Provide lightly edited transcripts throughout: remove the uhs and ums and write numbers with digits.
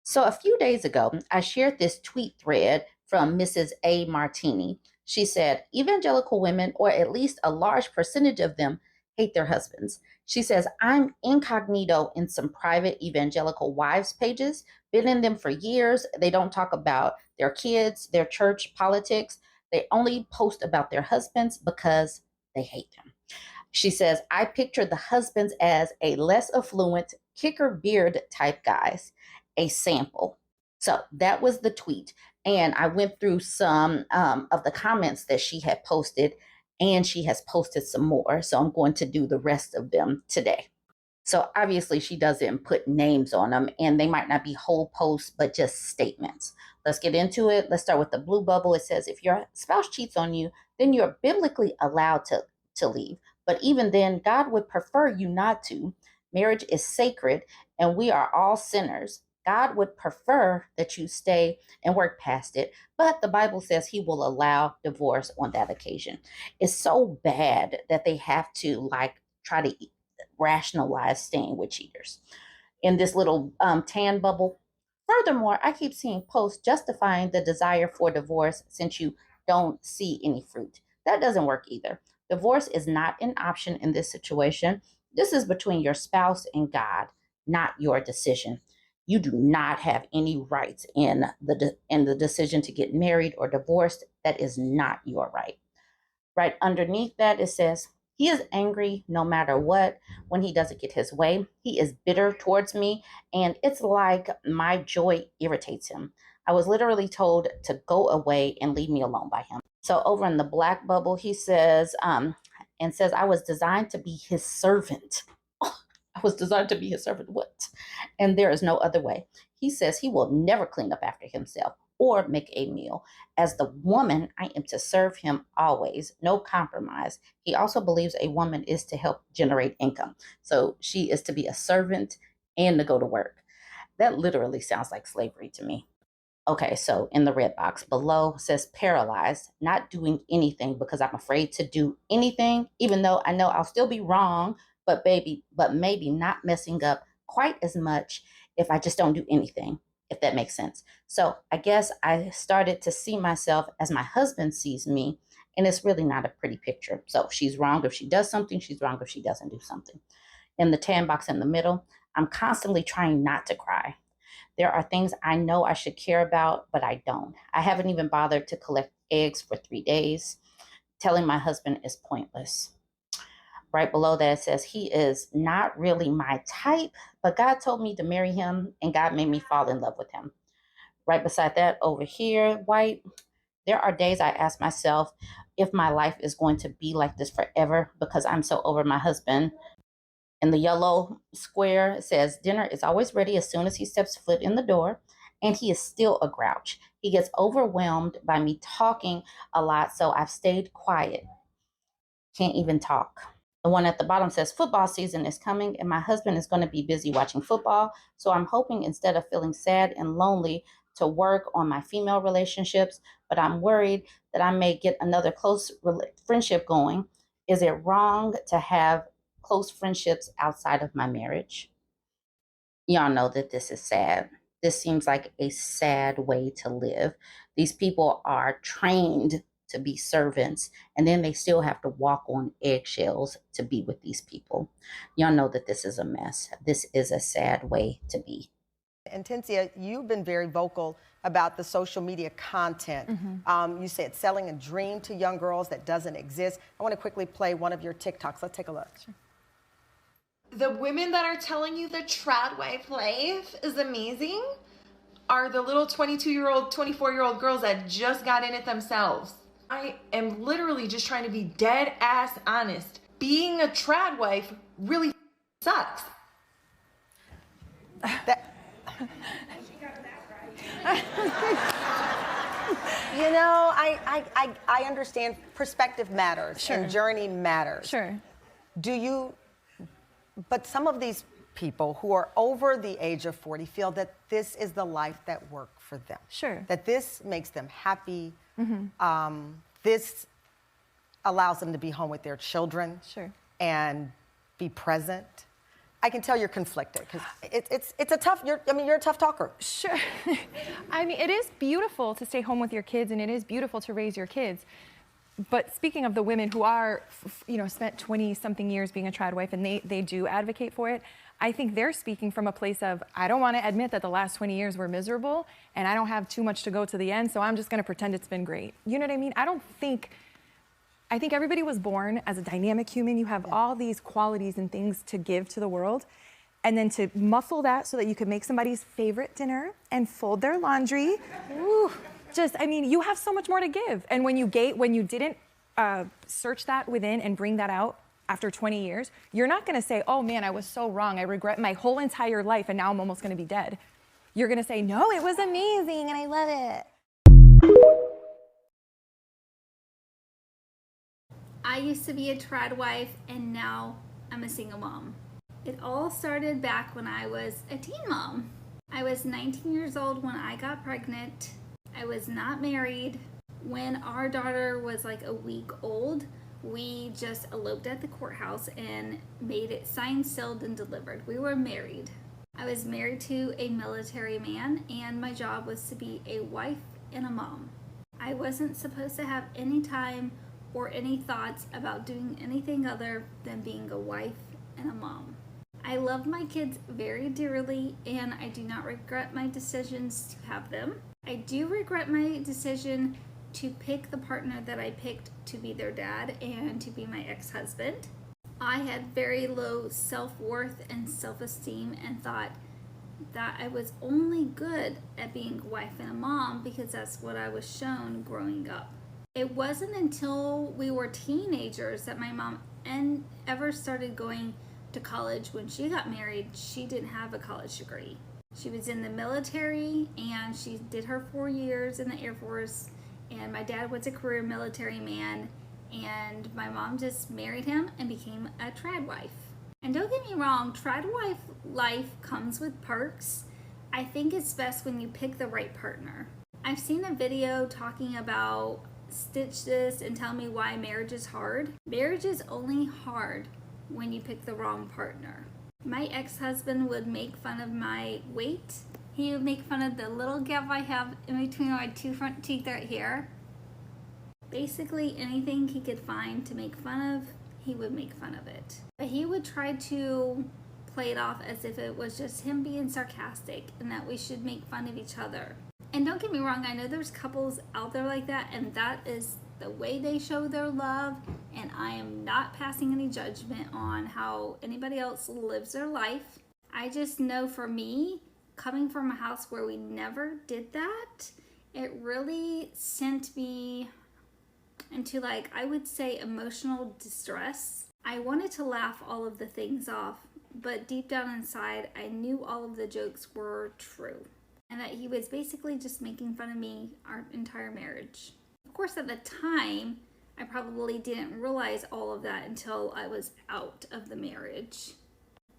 So a few days ago, I shared this tweet thread from Mrs. A. Martini. She said, evangelical women, or at least a large percentage of them, hate their husbands. She says, I'm incognito in some private evangelical wives pages, been in them for years. They don't talk about their kids, their church, politics. They only post about their husbands because they hate them. She says, I picture the husbands as a less affluent, kicker beard type guys, a sample. So that was the tweet. And I went through some of the comments that she had posted, and she has posted some more. So I'm going to do the rest of them today. So obviously, she doesn't put names on them, and they might not be whole posts, but just statements. Let's get into it. Let's start with the blue bubble. It says, if your spouse cheats on you, then you're biblically allowed to leave. But even then, God would prefer you not to. Marriage is sacred, and we are all sinners. God would prefer that you stay and work past it, but the Bible says he will allow divorce on that occasion. It's so bad that they have to try to rationalize staying with cheaters in this little tan bubble. Furthermore, I keep seeing posts justifying the desire for divorce since you don't see any fruit. That doesn't work either. Divorce is not an option in this situation. This is between your spouse and God, not your decision. You do not have any rights in the decision to get married or divorced. That is not your right. Right underneath that, it says, he is angry no matter what when he doesn't get his way. He is bitter towards me, and it's like my joy irritates him. I was literally told to go away and leave me alone by him. So over in the black bubble, he says, I was designed to be his servant. I was designed to be his servant. What? And there is no other way. He says he will never clean up after himself or make a meal. As the woman, I am to serve him always, no compromise. He also believes a woman is to help generate income. So she is to be a servant and to go to work. That literally sounds like slavery to me. Okay, so in the red box below says paralyzed, not doing anything because I'm afraid to do anything, even though I know I'll still be wrong, but maybe not messing up quite as much if I just don't do anything, if that makes sense. So I guess I started to see myself as my husband sees me, and it's really not a pretty picture. So she's wrong if she does something, she's wrong if she doesn't do something. In the tan box in the middle, I'm constantly trying not to cry. There are things I know I should care about, but I don't. I haven't even bothered to collect eggs for 3 days. Telling my husband is pointless. Right below that, it says, he is not really my type, but God told me to marry him, and God made me fall in love with him. Right beside that, over here, white, there are days I ask myself if my life is going to be like this forever because I'm so over my husband. In the yellow square, it says, dinner is always ready as soon as he steps foot in the door, and he is still a grouch. He gets overwhelmed by me talking a lot, so I've stayed quiet. Can't even talk. The one at the bottom says, football season is coming, and my husband is going to be busy watching football, so I'm hoping instead of feeling sad and lonely to work on my female relationships, but I'm worried that I may get another close friendship going. Is it wrong to have close friendships outside of my marriage? Y'all know that this is sad. This seems like a sad way to live. These people are trained to be servants, and then they still have to walk on eggshells to be with these people. Y'all know that this is a mess. This is a sad way to be. Intencia, you've been very vocal about the social media content. You said selling a dream to young girls that doesn't exist. I want to quickly play one of your TikToks. Let's take a look. Sure. The women that are telling you the tradwife life is amazing are the little 22-year-old, 24-year-old girls that just got in it themselves. I am literally just trying to be dead ass honest. Being a tradwife really sucks. You know, I understand perspective matters. Sure. And journey matters. Sure. But some of these people who are over the age of 40 feel that this is the life that worked for them. Sure. That this makes them happy. This allows them to be home with their children. Sure. And be present. I can tell you're conflicted because it's a tough. You're a tough talker. Sure. I mean, it is beautiful to stay home with your kids, and it is beautiful to raise your kids. But speaking of the women who are, spent 20-something years being a trad wife, and they do advocate for it, I think they're speaking from a place of, I don't want to admit that the last 20 years were miserable, and I don't have too much to go to the end, so I'm just going to pretend it's been great. You know what I mean? I think everybody was born as a dynamic human. You have all these qualities and things to give to the world. And then to muffle that so that you could make somebody's favorite dinner and fold their laundry. Ooh, you have so much more to give. And when you didn't search that within and bring that out after 20 years, you're not gonna say, oh man, I was so wrong. I regret my whole entire life and now I'm almost gonna be dead. You're gonna say, no, it was amazing and I love it. I used to be a trad wife and now I'm a single mom. It all started back when I was a teen mom. I was 19 years old when I got pregnant. I was not married. When our daughter was like a week old, we just eloped at the courthouse and made it signed, sealed, and delivered. We were married. I was married to a military man and my job was to be a wife and a mom. I wasn't supposed to have any time or any thoughts about doing anything other than being a wife and a mom. I love my kids very dearly and I do not regret my decisions to have them. I do regret my decision to pick the partner that I picked to be their dad and to be my ex-husband. I had very low self-worth and self-esteem and thought that I was only good at being a wife and a mom because that's what I was shown growing up. It wasn't until we were teenagers that my mom ever started going to college. When she got married, she didn't have a college degree. She was in the military and she did her 4 years in the Air Force, and my dad was a career military man, and my mom just married him and became a trad wife. And don't get me wrong, trad wife life comes with perks. I think it's best when you pick the right partner. I've seen a video talking about stitch this and tell me why marriage is hard. Marriage is only hard when you pick the wrong partner. My ex-husband would make fun of my weight. He would make fun of the little gap I have in between my two front teeth right here. Basically anything he could find to make fun of, he would make fun of it. But he would try to play it off as if it was just him being sarcastic and that we should make fun of each other. And don't get me wrong, I know there's couples out there like that, and that is the way they show their love, and I am not passing any judgment on how anybody else lives their life. I just know for me, coming from a house where we never did that, it really sent me into, like, I would say emotional distress. I wanted to laugh all of the things off, but deep down inside, I knew all of the jokes were true, and that he was basically just making fun of me our entire marriage. Of course, at the time, I probably didn't realize all of that until I was out of the marriage.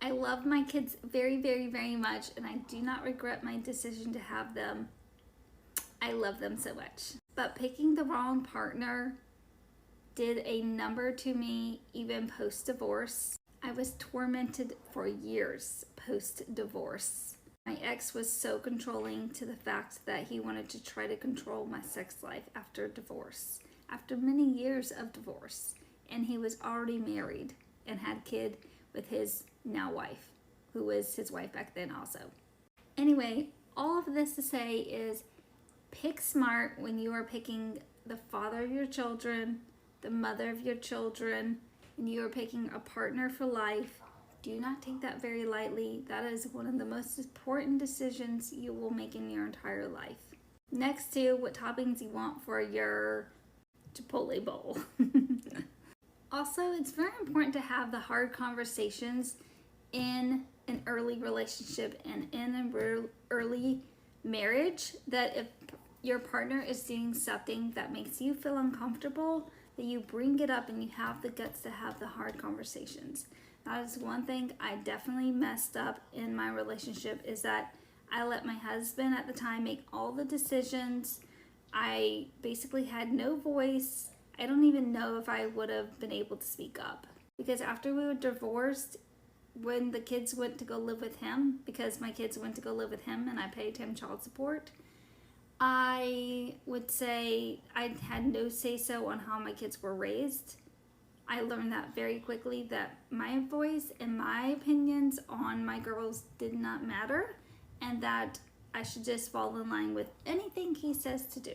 I love my kids very, very, very much, and I do not regret my decision to have them. I love them so much. But picking the wrong partner did a number to me even post-divorce. I was tormented for years post-divorce. My ex was so controlling to the fact that he wanted to try to control my sex life after divorce, after many years of divorce. And he was already married and had a kid with his now wife, who was his wife back then also. Anyway, all of this to say is pick smart when you are picking the father of your children, the mother of your children, and you are picking a partner for life. Do not take that very lightly. That is one of the most important decisions you will make in your entire life. Next to what toppings you want for your Chipotle bowl. Also, it's very important to have the hard conversations in an early relationship and in an early marriage, that if your partner is doing something that makes you feel uncomfortable, that you bring it up and you have the guts to have the hard conversations. That is one thing I definitely messed up in my relationship, is that I let my husband at the time make all the decisions. I basically had no voice. I don't even know if I would have been able to speak up, because after we were divorced, when the kids went to go live with him, because my kids went to go live with him and I paid him child support, I would say I had no say-so on how my kids were raised. I learned that very quickly, that my voice and my opinions on my girls did not matter, and that I should just fall in line with anything he says to do.